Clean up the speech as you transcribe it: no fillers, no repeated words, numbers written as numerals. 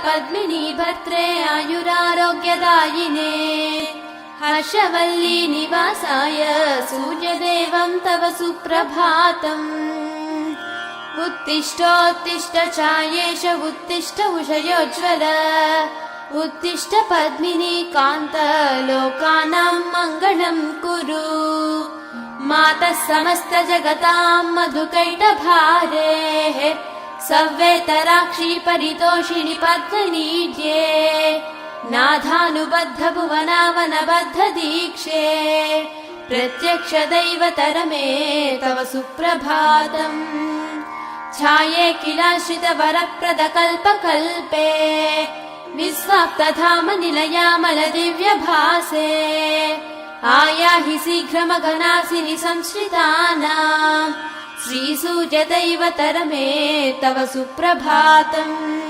पद्मिनी भर्त्रे आयुरारोग्यदायिने हर्षवल्ली निवासाय सूर्यदेवं तव सुप्रभातम् उत्तिष्ठोत्तिष्ठ चायेश उत्तिष्ठ उषयोज्ज्वल उत्तिष्ठ पद्मिनी कान्त लोकानां मङ्गलं कुरु मातः समस्त जगतां मधुकैटभारेः सव्येतराक्षी परितोषिणि पद्मनीड्ये नाथानुबद्ध भुवनावनबद्ध दीक्षे प्रत्यक्ष दैवतरमे तव सुप्रभातम् छाये किलाश्रित वरप्रद कल्पकल्पे विस्वाप्तधाम निलयामल दिव्यभासे आयाहि शीघ्रमघनासिनि संश्रितानां श्रीसूर्यदैवतरमे तव सुप्रभातम्।